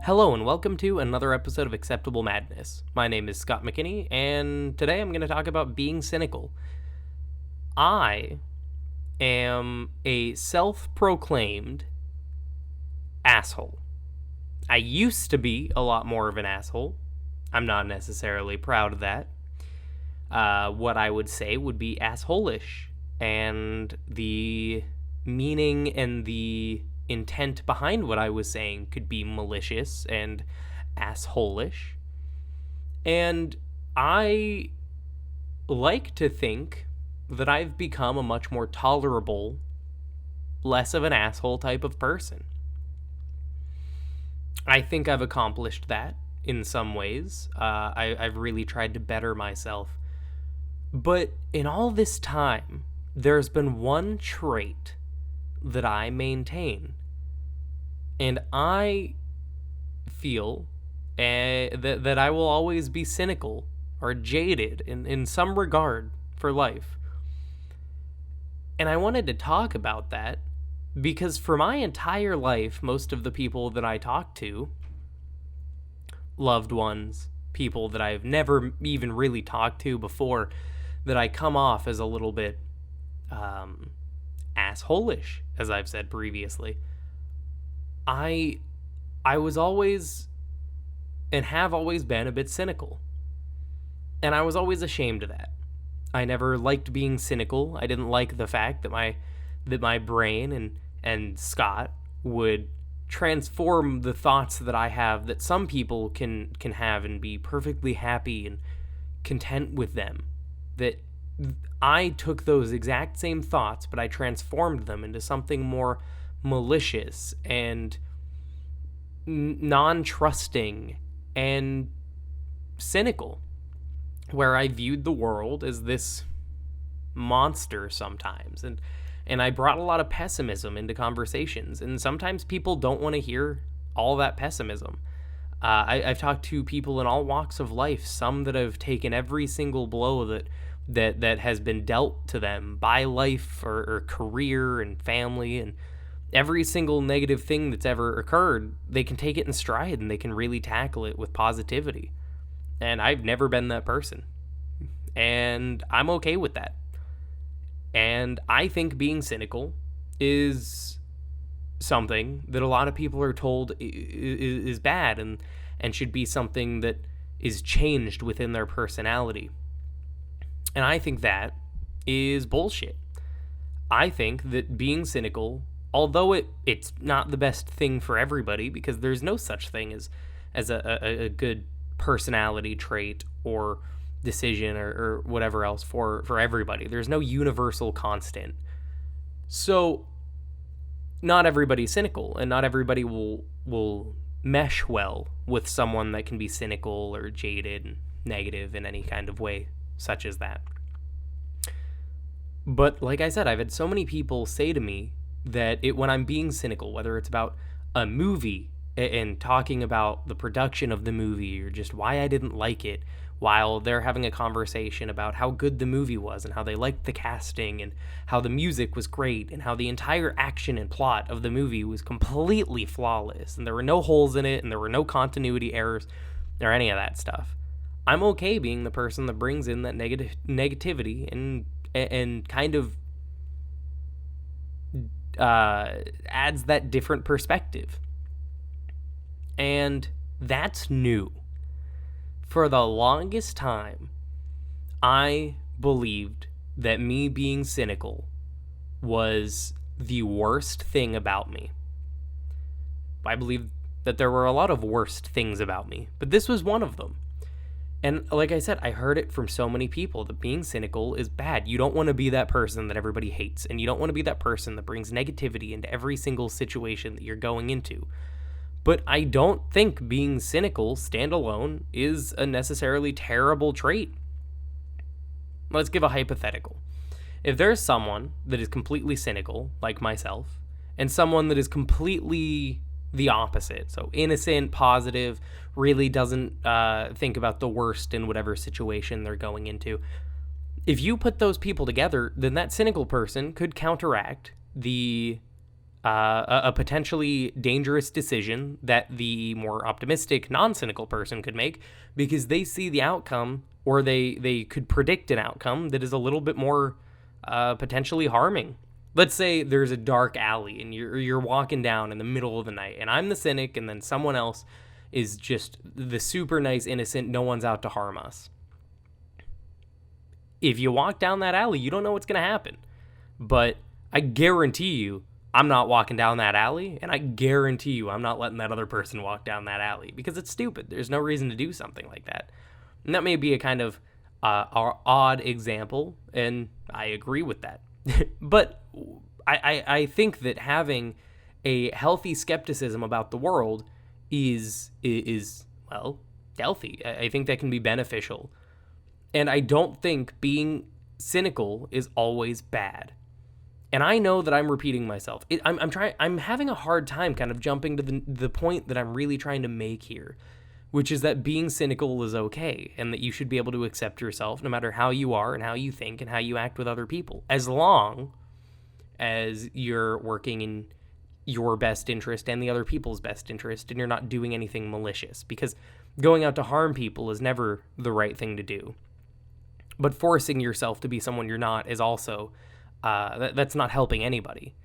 Hello and welcome to another episode of Acceptable Madness. My name is Scott McKinney, and today I'm going to talk about being cynical. I am a self-proclaimed asshole. I used to be a lot more of an asshole. I'm not necessarily proud of that. What I would say would be asshole-ish, and the meaning and the intent behind what I was saying could be malicious and asshole-ish. And I like to think that I've become a much more tolerable, less of an asshole type of person. I think I've accomplished that in some ways. I've really tried to better myself. But in all this time, there's been one trait that I maintain. And I feel that I will always be cynical or jaded in some regard for life. And I wanted to talk about that because for my entire life, most of the people that I talk to, loved ones, people that I've never even really talked to before, that I come off as a little bit asshole-ish, as I've said previously. I was always and have always been a bit cynical. And I was always ashamed of that. I never liked being cynical. I didn't like the fact that my brain and Scott would transform the thoughts that I have that some people can have and be perfectly happy and content with them. That I took those exact same thoughts, but I transformed them into something more malicious and non-trusting and cynical, where I viewed the world as this monster sometimes, and I brought a lot of pessimism into conversations, and sometimes people don't want to hear all that pessimism. I've talked to people in all walks of life, some that have taken every single blow that has been dealt to them by life or career and family, and every single negative thing that's ever occurred, they can take it in stride and they can really tackle it with positivity. And I've never been that person. And I'm okay with that. And I think being cynical is something that a lot of people are told is bad and should be something that is changed within their personality. And I think that is bullshit. I think that being cynical, although it's not the best thing for everybody, because there's no such thing as a good personality trait or decision or whatever else for everybody. There's no universal constant. So not everybody's cynical, and not everybody will mesh well with someone that can be cynical or jaded and negative in any kind of way such as that. But like I said, I've had so many people say to me that when I'm being cynical, whether it's about a movie and talking about the production of the movie or just why I didn't like it, while they're having a conversation about how good the movie was and how they liked the casting and how the music was great and how the entire action and plot of the movie was completely flawless and there were no holes in it and there were no continuity errors or any of that stuff. I'm okay being the person that brings in that negativity and kind of adds that different perspective. And that's new. For the longest time, I believed that me being cynical was the worst thing about me. I believed that there were a lot of worst things about me, but this was one of them. And like I said, I heard it from so many people that being cynical is bad. You don't want to be that person that everybody hates, and you don't want to be that person that brings negativity into every single situation that you're going into. But I don't think being cynical standalone is a necessarily terrible trait. Let's give a hypothetical. If there's someone that is completely cynical, like myself, and someone that is completely the opposite, so innocent, positive, really doesn't think about the worst in whatever situation they're going into, if you put those people together, then that cynical person could counteract the a potentially dangerous decision that the more optimistic, non-cynical person could make because they see the outcome, or they could predict an outcome that is a little bit more potentially harming. Let's say there's a dark alley and you're walking down in the middle of the night, and I'm the cynic, and then someone else is just the super nice innocent, no one's out to harm us. If you walk down that alley, you don't know what's going to happen. But I guarantee you, I'm not walking down that alley, and I guarantee you I'm not letting that other person walk down that alley because it's stupid. There's no reason to do something like that. And that may be a kind of odd example, and I agree with that. But I think that having a healthy skepticism about the world is well, healthy. I think that can be beneficial. And I don't think being cynical is always bad. And I know that I'm repeating myself. I'm having a hard time kind of jumping to the point that I'm really trying to make here, which is that being cynical is okay, and that you should be able to accept yourself no matter how you are and how you think and how you act with other people, as long as you're working in your best interest and the other people's best interest, and you're not doing anything malicious, because going out to harm people is never the right thing to do. But forcing yourself to be someone you're not is also, that's not helping anybody.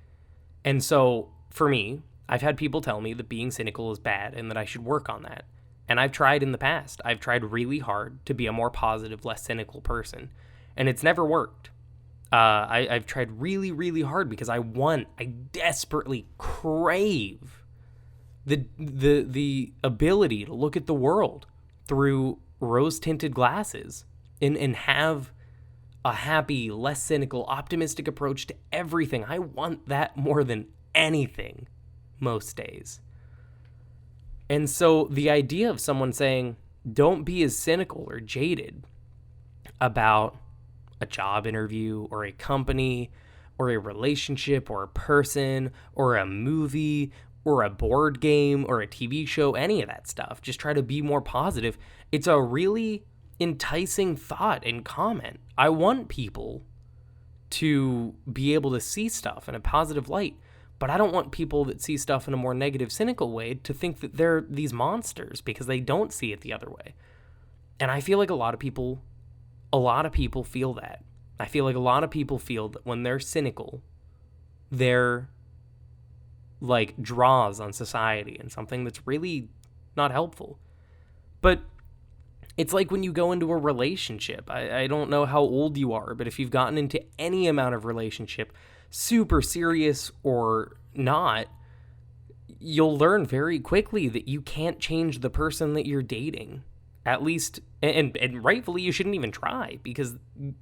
And so, for me, I've had people tell me that being cynical is bad and that I should work on that. And I've tried in the past. I've tried really hard to be a more positive, less cynical person. And it's never worked. I've tried really, really hard because I desperately crave the ability to look at the world through rose-tinted glasses and have a happy, less cynical, optimistic approach to everything. I want that more than anything most days. And so the idea of someone saying, don't be as cynical or jaded about a job interview or a company or a relationship or a person or a movie or a board game or a TV show, any of that stuff, just try to be more positive. It's a really enticing thought and comment. I want people to be able to see stuff in a positive light, but I don't want people that see stuff in a more negative, cynical way to think that they're these monsters because they don't see it the other way. And I feel like a lot of people feel that. I feel like a lot of people feel that when they're cynical, they're like draws on society and something that's really not helpful. But it's like when you go into a relationship. I don't know how old you are, but if you've gotten into any amount of relationship, super serious or not, you'll learn very quickly that you can't change the person that you're dating. At least, and rightfully, you shouldn't even try, because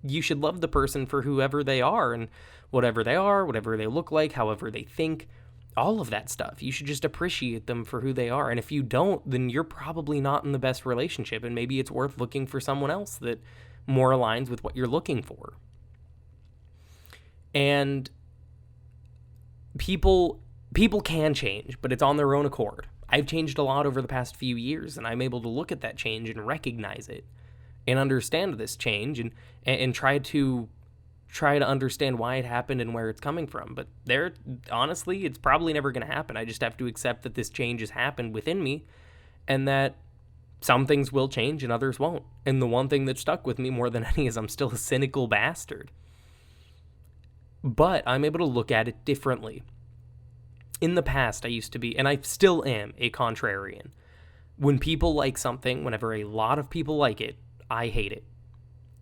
you should love the person for whoever they are and whatever they are, whatever they look like, however they think, all of that stuff. You should just appreciate them for who they are. And if you don't, then you're probably not in the best relationship, and maybe it's worth looking for someone else that more aligns with what you're looking for. And people can change, but it's on their own accord. I've changed a lot over the past few years, and I'm able to look at that change and recognize it and understand this change and try to understand why it happened and where it's coming from. But honestly, it's probably never going to happen. I just have to accept that this change has happened within me and that some things will change and others won't. And the one thing that stuck with me more than any is I'm still a cynical bastard. But I'm able to look at it differently. In the past, I used to be, and I still am, a contrarian. When people like something, whenever a lot of people like it, I hate it.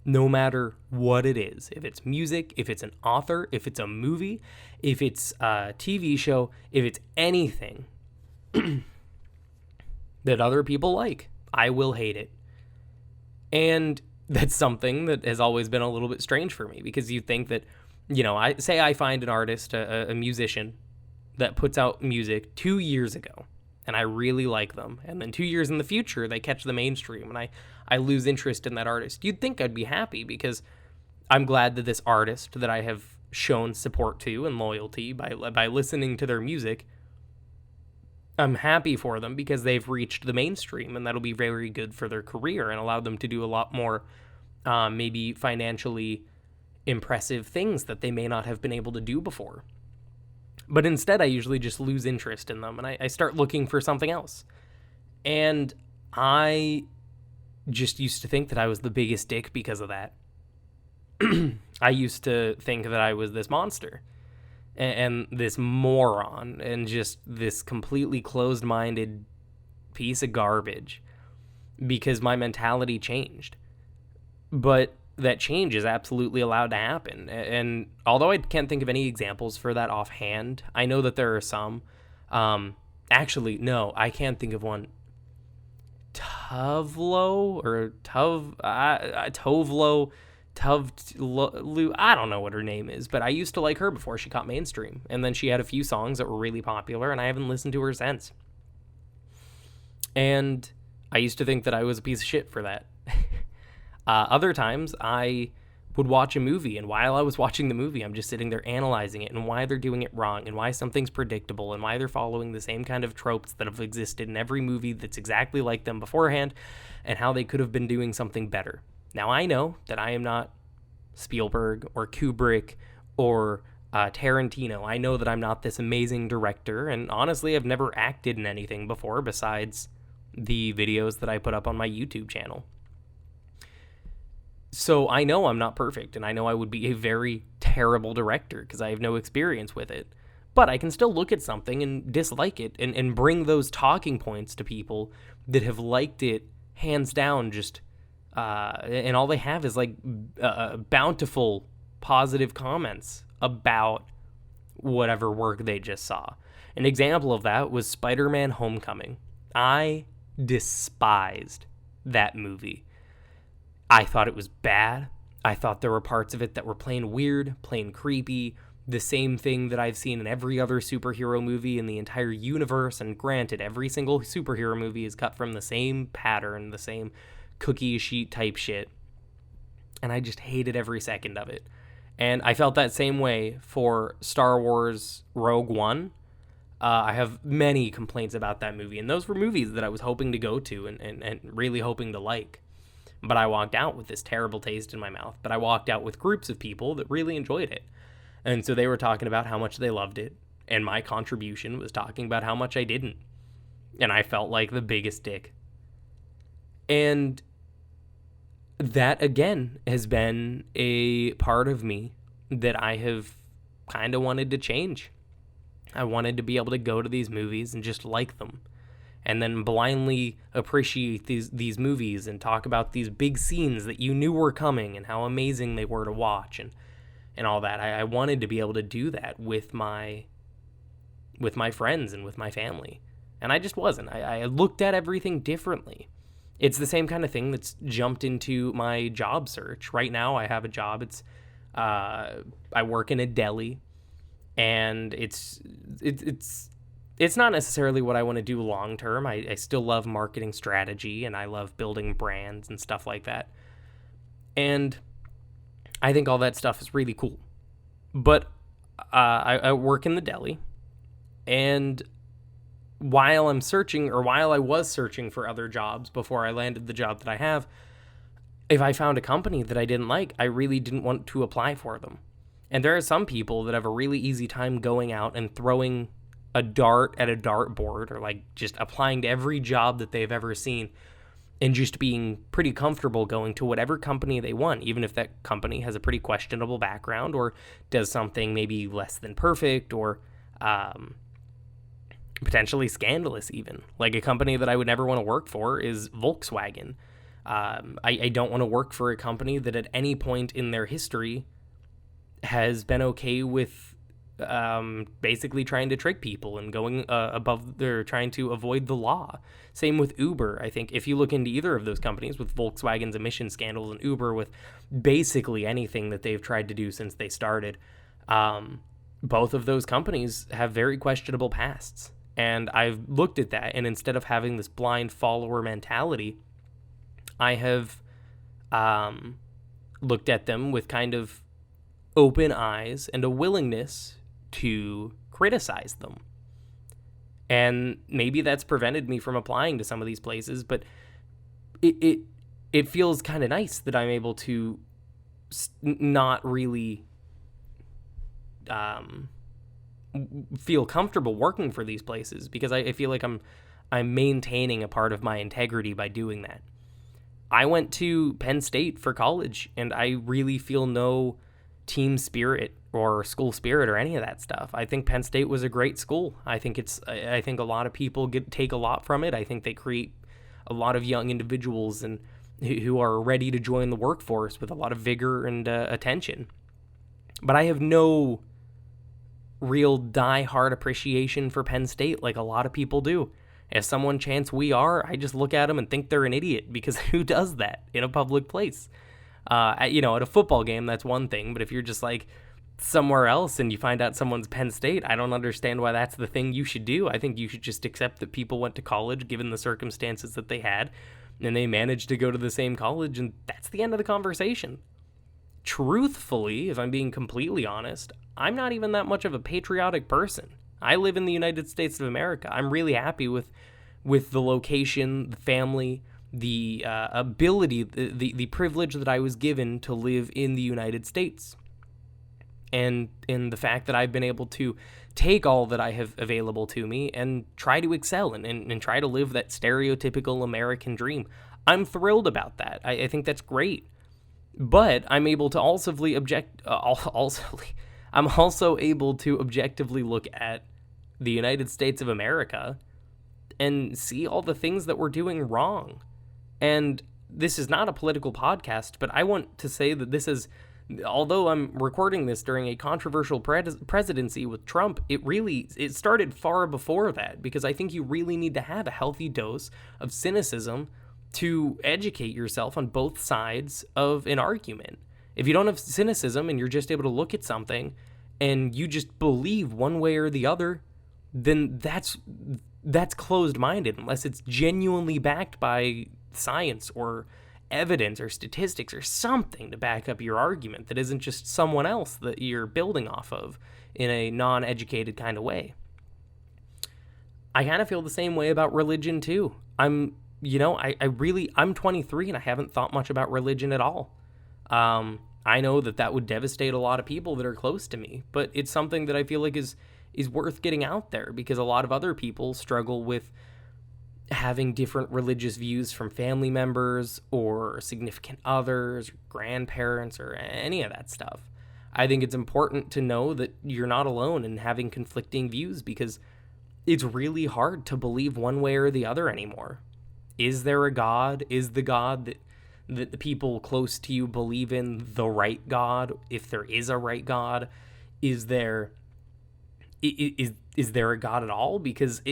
No matter what it is. If it's music, if it's an author, if it's a movie, if it's a TV show, if it's anything that other people like, I will hate it. And that's something that has always been a little bit strange for me, because you think that, I find an artist, a musician, that puts out music 2 years ago, and I really like them. And then 2 years in the future, they catch the mainstream, and I lose interest in that artist. You'd think I'd be happy, because I'm glad that this artist that I have shown support to and loyalty by listening to their music, I'm happy for them because they've reached the mainstream, and that'll be very good for their career and allow them to do a lot more maybe financially impressive things that they may not have been able to do before. But instead, I usually just lose interest in them, and I start looking for something else. And I just used to think that I was the biggest dick because of that. I used to think that I was this monster and this moron and just this completely closed-minded piece of garbage because my mentality changed. But that change is absolutely allowed to happen. And although I can't think of any examples for that offhand, I know that there are some. Actually, no, I can't think of one. Tovlo or Tovlo, I don't know what her name is, but I used to like her before she caught mainstream. And then she had a few songs that were really popular, and I haven't listened to her since. And I used to think that I was a piece of shit for that. Other times, I would watch a movie, and while I was watching the movie, I'm just sitting there analyzing it and why they're doing it wrong and why something's predictable and why they're following the same kind of tropes that have existed in every movie that's exactly like them beforehand and how they could have been doing something better. Now, I know that I am not Spielberg or Kubrick or Tarantino. I know that I'm not this amazing director, and honestly, I've never acted in anything before besides the videos that I put up on my YouTube channel. So I know I'm not perfect, and I know I would be a very terrible director because I have no experience with it. But I can still look at something and dislike it and bring those talking points to people that have liked it hands down, just and all they have is like bountiful positive comments about whatever work they just saw. An example of that was Spider-Man Homecoming. I despised that movie. I thought it was bad. I thought there were parts of it that were plain weird, plain creepy, the same thing that I've seen in every other superhero movie in the entire universe. And granted, every single superhero movie is cut from the same pattern, the same cookie sheet type shit. And I just hated every second of it. And I felt that same way for Star Wars Rogue One. I have many complaints about that movie. And those were movies that I was hoping to go to and really hoping to like. But I walked out with this terrible taste in my mouth. But I walked out with groups of people that really enjoyed it. And so they were talking about how much they loved it. And my contribution was talking about how much I didn't. And I felt like the biggest dick. And that, again, has been a part of me that I have kind of wanted to change. I wanted to be able to go to these movies and just like them. And then blindly appreciate these movies and talk about these big scenes that you knew were coming and how amazing they were to watch and all that. I wanted to be able to do that with my friends and with my family. And I just wasn't. I looked at everything differently. It's the same kind of thing that's jumped into my job search. Right now I have a job. It's I work in a deli, and it's not necessarily what I want to do long term. I still love marketing strategy, and I love building brands and stuff like that. And I think all that stuff is really cool. But I work in the deli, and while I was searching for other jobs before I landed the job that I have, if I found a company that I didn't like, I really didn't want to apply for them. And there are some people that have a really easy time going out and throwing a dart at a dartboard, or like just applying to every job that they've ever seen and just being pretty comfortable going to whatever company they want, even if that company has a pretty questionable background or does something maybe less than perfect or potentially scandalous even. Like a company that I would never want to work for is Volkswagen. I don't want to work for a company that at any point in their history has been okay with basically trying to trick people and going they're trying to avoid the law. Same with Uber. I think if you look into either of those companies, with Volkswagen's emission scandals and Uber with basically anything that they've tried to do since they started, both of those companies have very questionable pasts. And I've looked at that, and instead of having this blind follower mentality, I have looked at them with kind of open eyes and a willingness to criticize them. And maybe that's prevented me from applying to some of these places, but it feels kind of nice that I'm able to not really feel comfortable working for these places because I feel like I'm maintaining a part of my integrity by doing that. I went to Penn State for college, and I really feel no team spirit or school spirit or any of that stuff. I think Penn State was a great school. I think a lot of people take a lot from it. I think they create a lot of young individuals and who are ready to join the workforce with a lot of vigor and attention. But I have no real die-hard appreciation for Penn State like a lot of people do. If someone chants "we are," I just look at them and think they're an idiot, because who does that in a public place? At a football game, that's one thing, but if you're just like somewhere else and you find out someone's Penn State, I don't understand why that's the thing you should do. I think you should just accept that people went to college given the circumstances that they had, and they managed to go to the same college, and that's the end of the conversation. Truthfully, if I'm being completely honest, I'm not even that much of a patriotic person. I live in the United States of America. I'm really happy with the location, the family, the ability, the privilege that I was given to live in the United States. And in the fact that I've been able to take all that I have available to me and try to excel and try to live that stereotypical American dream. I'm thrilled about that. I think that's great. But I'm able to I'm also able to objectively look at the United States of America and see all the things that we're doing wrong. And this is not a political podcast, but I want to say that this is, although I'm recording this during a controversial presidency with Trump, it started far before that, because I think you really need to have a healthy dose of cynicism to educate yourself on both sides of an argument. If you don't have cynicism and you're just able to look at something and you just believe one way or the other, then that's closed-minded, unless it's genuinely backed by science or evidence or statistics or something to back up your argument that isn't just someone else that you're building off of in a non-educated kind of way. I kind of feel the same way about religion too. I'm 23 and I haven't thought much about religion at all. I know that would devastate a lot of people that are close to me, but it's something that I feel like is worth getting out there, because a lot of other people struggle with having different religious views from family members or significant others, or grandparents, or any of that stuff. I think it's important to know that you're not alone in having conflicting views, because it's really hard to believe one way or the other anymore. Is there a God? Is the God that the people close to you believe in the right God? If there is a right God, is there a God at all? Because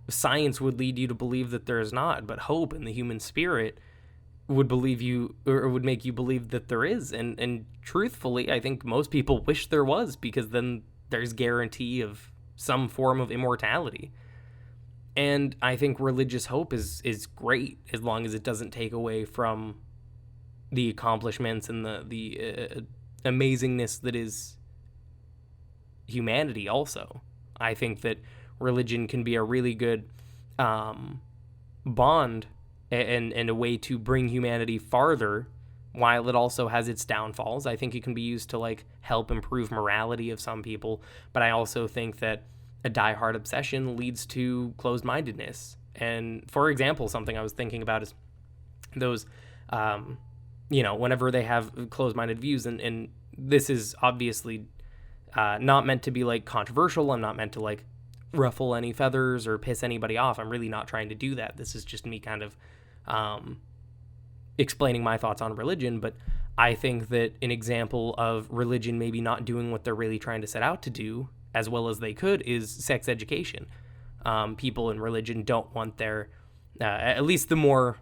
science would lead you to believe that there is not, but hope and the human spirit would would make you believe that there is. And truthfully, I think most people wish there was, because then there's guarantee of some form of immortality. And I think religious hope is great, as long as it doesn't take away from the accomplishments and the amazingness that is humanity also. I think that religion can be a really good bond and a way to bring humanity farther, while it also has its downfalls. I think it can be used to help improve morality of some people, but I also think that a diehard obsession leads to closed-mindedness. And for example, something I was thinking about is those, whenever they have closed-minded views, and this is obviously not meant to be controversial. I'm not meant to ruffle any feathers or piss anybody off. I'm really not trying to do that. This is just me kind of explaining my thoughts on religion. But I think that an example of religion maybe not doing what they're really trying to set out to do as well as they could is sex education. People in religion don't want their, at least the more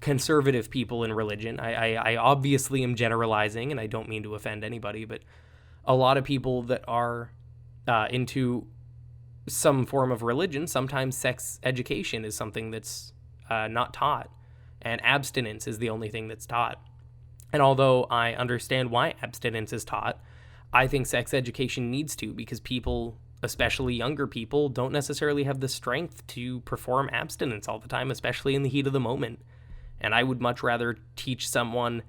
conservative people in religion, I obviously am generalizing and I don't mean to offend anybody, but a lot of people that are into some form of religion, sometimes sex education is something that's not taught, and abstinence is the only thing that's taught. And although I understand why abstinence is taught, I think sex education needs to, because people, especially younger people, don't necessarily have the strength to perform abstinence all the time, especially in the heat of the moment. And I would much rather teach someone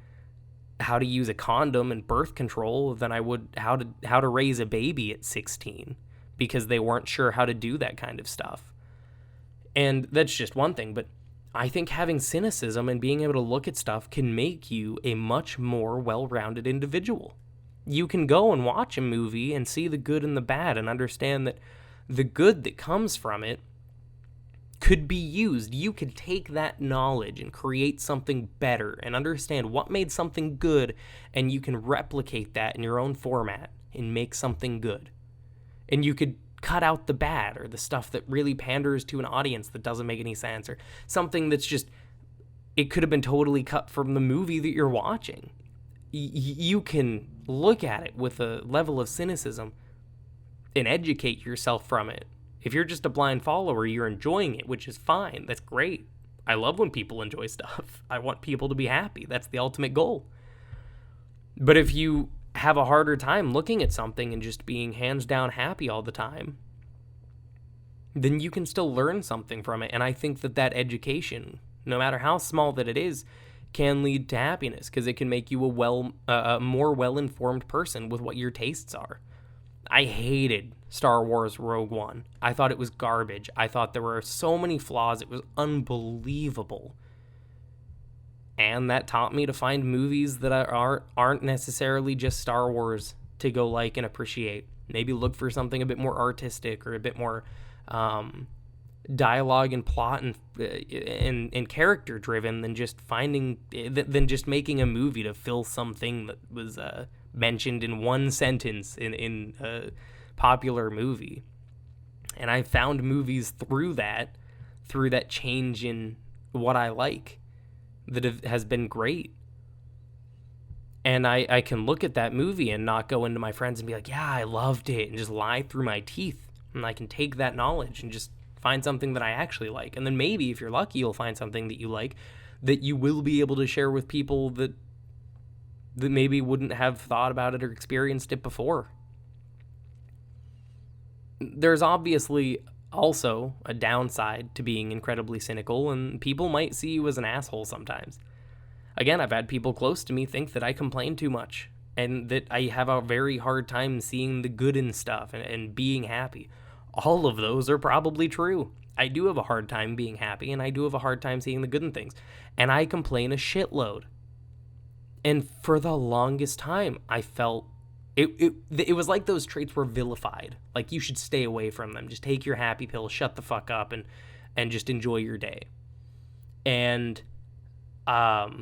how to use a condom and birth control than I would how to raise a baby at 16, because they weren't sure how to do that kind of stuff. And that's just one thing, but I think having cynicism and being able to look at stuff can make you a much more well-rounded individual. You can go and watch a movie and see the good and the bad and understand that the good that comes from it could be used. You could take that knowledge and create something better and understand what made something good, and you can replicate that in your own format and make something good. And you could cut out the bad, or the stuff that really panders to an audience that doesn't make any sense, or something that's just, it could have been totally cut from the movie that you're watching. You can look at it with a level of cynicism and educate yourself from it. If you're just a blind follower, you're enjoying it, which is fine. That's great. I love when people enjoy stuff. I want people to be happy. That's the ultimate goal. But if you have a harder time looking at something and just being hands down happy all the time, then you can still learn something from it. And I think that education, no matter how small that it is, can lead to happiness, because it can make you a more well-informed person with what your tastes are. I hated Star Wars Rogue One. I thought it was garbage. I thought there were so many flaws. It was unbelievable. And that taught me to find movies that aren't necessarily just Star Wars to go like and appreciate. Maybe look for something a bit more artistic, or a bit more dialogue and plot and character driven than just making a movie to fill something that was mentioned in one sentence in a popular movie. And I found movies through that change in what I like that has been great. And I can look at that movie and not go into my friends and be like, yeah, I loved it, and just lie through my teeth. And I can take that knowledge and just find something that I actually like. And then maybe, if you're lucky, you'll find something that you like that you will be able to share with people that maybe wouldn't have thought about it or experienced it before. There's obviously also a downside to being incredibly cynical, and people might see you as an asshole sometimes. Again, I've had people close to me think that I complain too much, and that I have a very hard time seeing the good in stuff and being happy. All of those are probably true. I do have a hard time being happy, and I do have a hard time seeing the good in things. And I complain a shitload. And for the longest time, I felt it was like those traits were vilified. Like, you should stay away from them. Just take your happy pill, shut the fuck up, and just enjoy your day. And I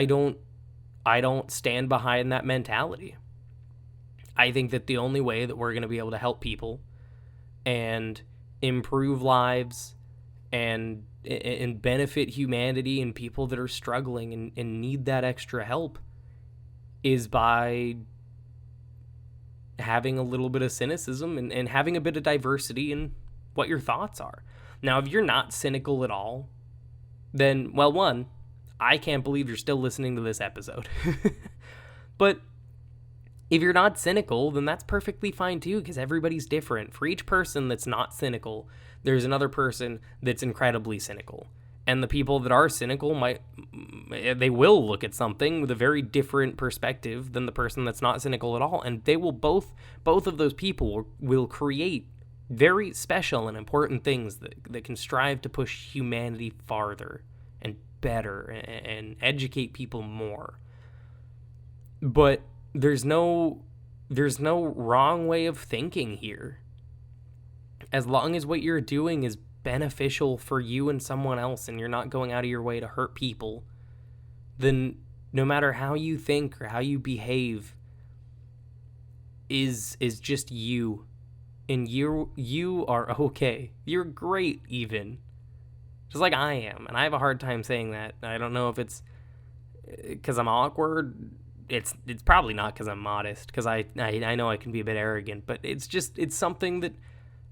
don't stand behind that mentality. I think that the only way that we're going to be able to help people and improve lives and benefit humanity and people that are struggling and need that extra help is by having a little bit of cynicism and having a bit of diversity in what your thoughts are. Now, if you're not cynical at all, then, well, one, I can't believe you're still listening to this episode. But if you're not cynical, then that's perfectly fine too, because everybody's different. For each person that's not cynical, there's another person that's incredibly cynical. And the people that are cynical they will look at something with a very different perspective than the person that's not cynical at all. And they will both of those people will create very special and important things that can strive to push humanity farther and better and educate people more. But there's no wrong way of thinking here. As long as what you're doing is beneficial for you and someone else, and you're not going out of your way to hurt people, then no matter how you think or how you behave is just you. And you are okay. You're great, even. Just like I am. And I have a hard time saying that. I don't know if it's because I'm awkward. It's probably not because I'm modest, because I know I can be a bit arrogant, but it's something that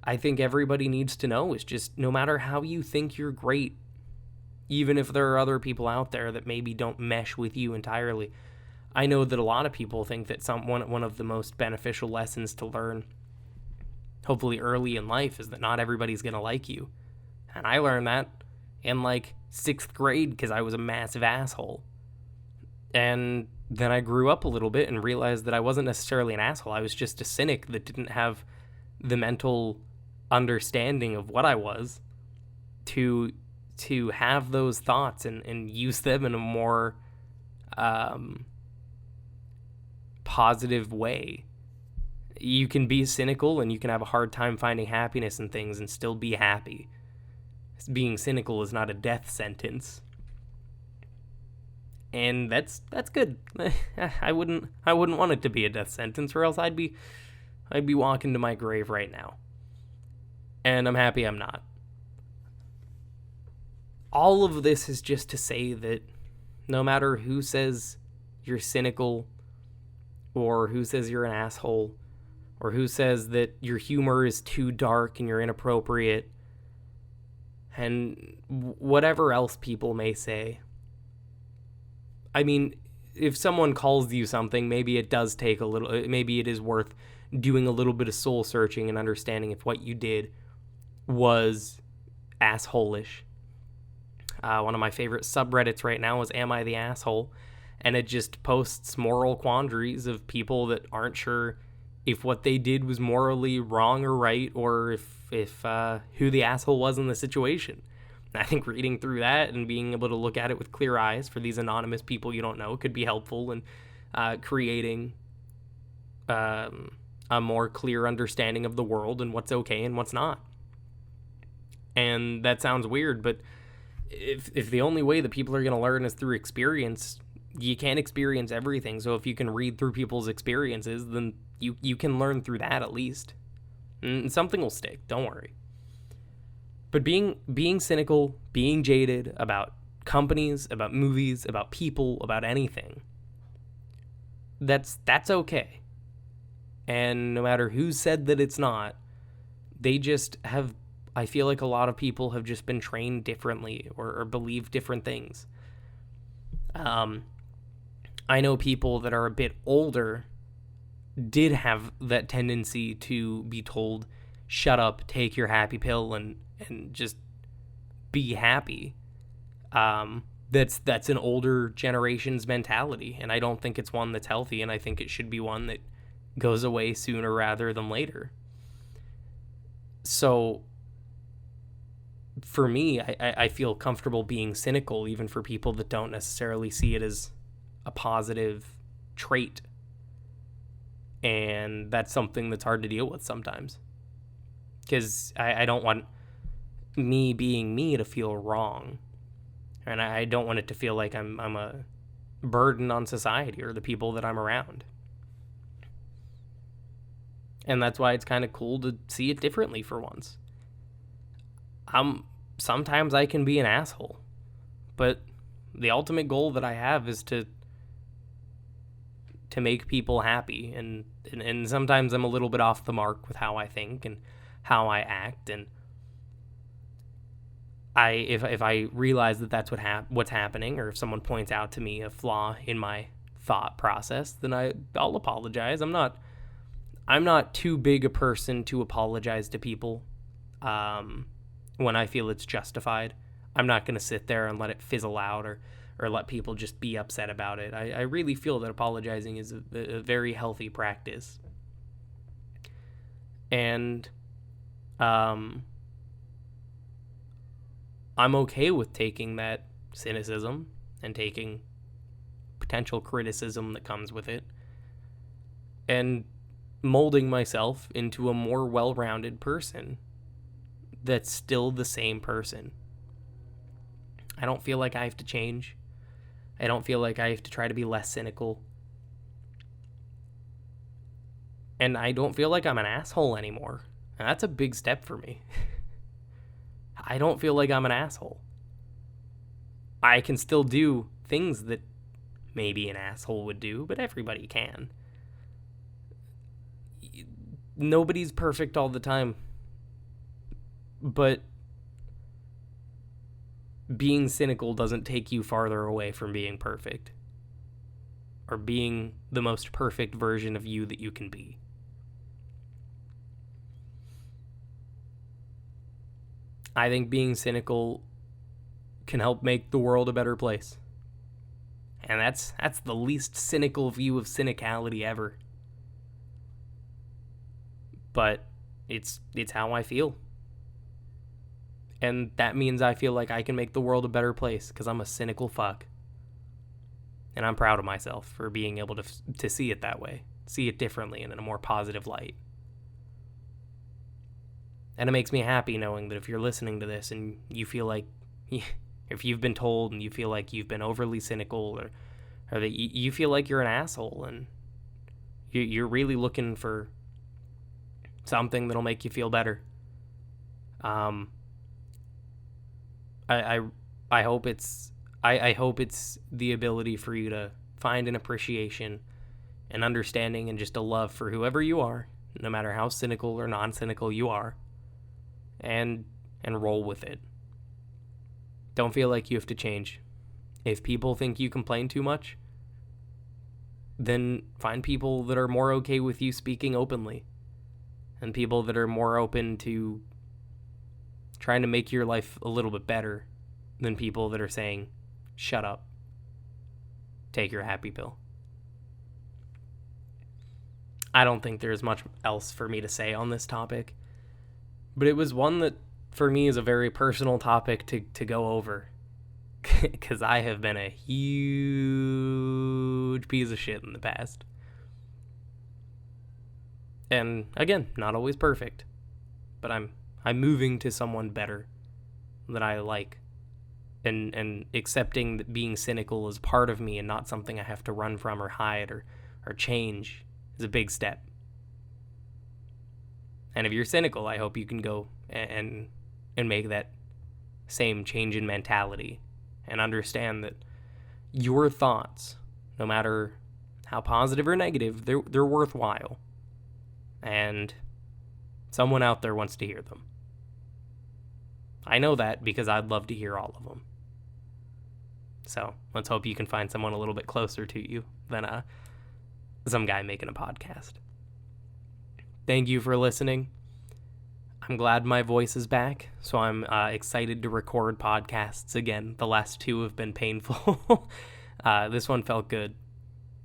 I think everybody needs to know, is just no matter how you think you're great, even if there are other people out there that maybe don't mesh with you entirely. I know that a lot of people think that one of the most beneficial lessons to learn, hopefully early in life, is that not everybody's going to like you. And I learned that in like 6th grade because I was a massive asshole. And then I grew up a little bit and realized that I wasn't necessarily an asshole. I was just a cynic that didn't have the mental understanding of what I was to have those thoughts and use them in a more positive way. You can be cynical and you can have a hard time finding happiness in things and still be happy. Being cynical is not a death sentence. And that's good. I wouldn't want it to be a death sentence, or else I'd be walking to my grave right now. And I'm happy I'm not. All of this is just to say that no matter who says you're cynical, or who says you're an asshole, or who says that your humor is too dark and you're inappropriate, and whatever else people may say. I mean, if someone calls you something, maybe it does take a little, maybe it is worth doing a little bit of soul searching and understanding if what you did was asshole-ish. One of my favorite subreddits right now is Am I the Asshole? And it just posts moral quandaries of people that aren't sure if what they did was morally wrong or right, or if who the asshole was in the situation. And I think reading through that and being able to look at it with clear eyes for these anonymous people you don't know could be helpful in creating a more clear understanding of the world and what's okay and what's not. And that sounds weird, but if the only way that people are going to learn is through experience, you can't experience everything. So if you can read through people's experiences, then you can learn through that at least. And something will stick, don't worry. But being cynical, being jaded about companies, about movies, about people, about anything, that's okay. And no matter who said that it's not, they just have, I feel like a lot of people have just been trained differently or believe different things. I know people that are a bit older did have that tendency to be told, shut up, take your happy pill, and just be happy. That's an older generation's mentality, and I don't think it's one that's healthy, and I think it should be one that goes away sooner rather than later. So for me, I feel comfortable being cynical, even for people that don't necessarily see it as a positive trait. And that's something that's hard to deal with sometimes. Because I don't want me being me to feel wrong. And I don't want it to feel like I'm a burden on society or the people that I'm around. And that's why it's kind of cool to see it differently for once. Sometimes I can be an asshole, but the ultimate goal that I have is to make people happy, and sometimes I'm a little bit off the mark with how I think and how I act, and if I realize that that's what's happening, or if someone points out to me a flaw in my thought process, then I'll apologize. I'm not too big a person to apologize to people when I feel it's justified. I'm not going to sit there and let it fizzle out or let people just be upset about it. I really feel that apologizing is a very healthy practice. And I'm okay with taking that cynicism and taking potential criticism that comes with it and molding myself into a more well-rounded person that's still the same person. I don't feel like I have to change. I don't feel like I have to try to be less cynical. And I don't feel like I'm an asshole anymore. And that's a big step for me. I don't feel like I'm an asshole. I can still do things that maybe an asshole would do, but everybody can. Nobody's perfect all the time. But being cynical doesn't take you farther away from being perfect, or being the most perfect version of you that you can be. I think being cynical can help make the world a better place. And that's the least cynical view of cynicality ever. But it's how I feel. And that means I feel like I can make the world a better place because I'm a cynical fuck. And I'm proud of myself for being able to see it that way, see it differently and in a more positive light. And it makes me happy knowing that if you're listening to this and you feel like, if you've been told and you feel like you've been overly cynical or that you feel like you're an asshole and you're really looking for something that'll make you feel better. I hope it's the ability for you to find an appreciation, an understanding, and just a love for whoever you are, no matter how cynical or non-cynical you are, and roll with it. Don't feel like you have to change. If people think you complain too much, then find people that are more okay with you speaking openly, and people that are more open to trying to make your life a little bit better than people that are saying, shut up, take your happy pill. I don't think there's much else for me to say on this topic, but it was one that for me is a very personal topic to go over, because I have been a huge piece of shit in the past. And again, not always perfect, but I'm moving to someone better that I like, and accepting that being cynical is part of me and not something I have to run from or hide or change is a big step. And if you're cynical, I hope you can go and make that same change in mentality and understand that your thoughts, no matter how positive or negative, they're worthwhile. And someone out there wants to hear them. I know that because I'd love to hear all of them. So let's hope you can find someone a little bit closer to you than some guy making a podcast. Thank you for listening. I'm glad my voice is back, so I'm excited to record podcasts again. The last two have been painful. This one felt good.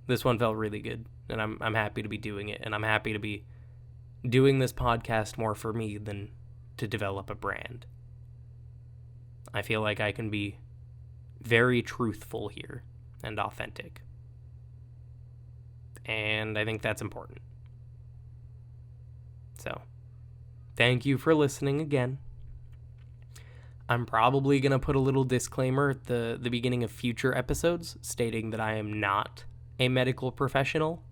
This one felt really good, and I'm happy to be doing it, and I'm happy to be doing this podcast more for me than to develop a brand. I feel like I can be very truthful here and authentic. And I think that's important. So, thank you for listening again. I'm probably going to put a little disclaimer at the beginning of future episodes stating that I am not a medical professional.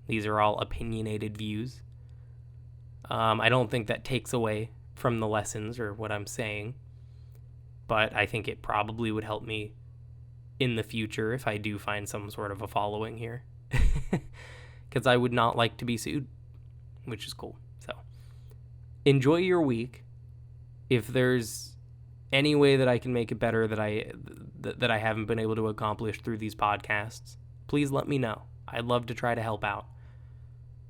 These are all opinionated views. I don't think that takes away from the lessons or what I'm saying, but I think it probably would help me in the future if I do find some sort of a following here. Because I would not like to be sued, which is cool. So, enjoy your week. If there's any way that I can make it better that I haven't been able to accomplish through these podcasts, please let me know. I'd love to try to help out.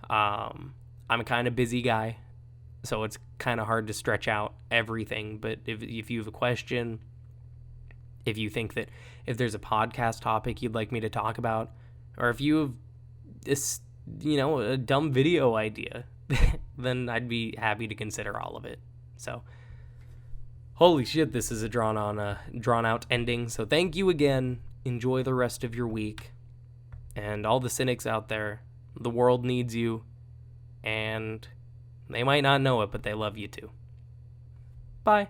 I'm a kind of busy guy, so it's kind of hard to stretch out everything. But if you have a question, if you think that if there's a podcast topic you'd like me to talk about, or if you have this, a dumb video idea, then I'd be happy to consider all of it. So, holy shit, this is a drawn out ending. So thank you again. Enjoy the rest of your week. And all the cynics out there, the world needs you. And they might not know it, but they love you too. Bye.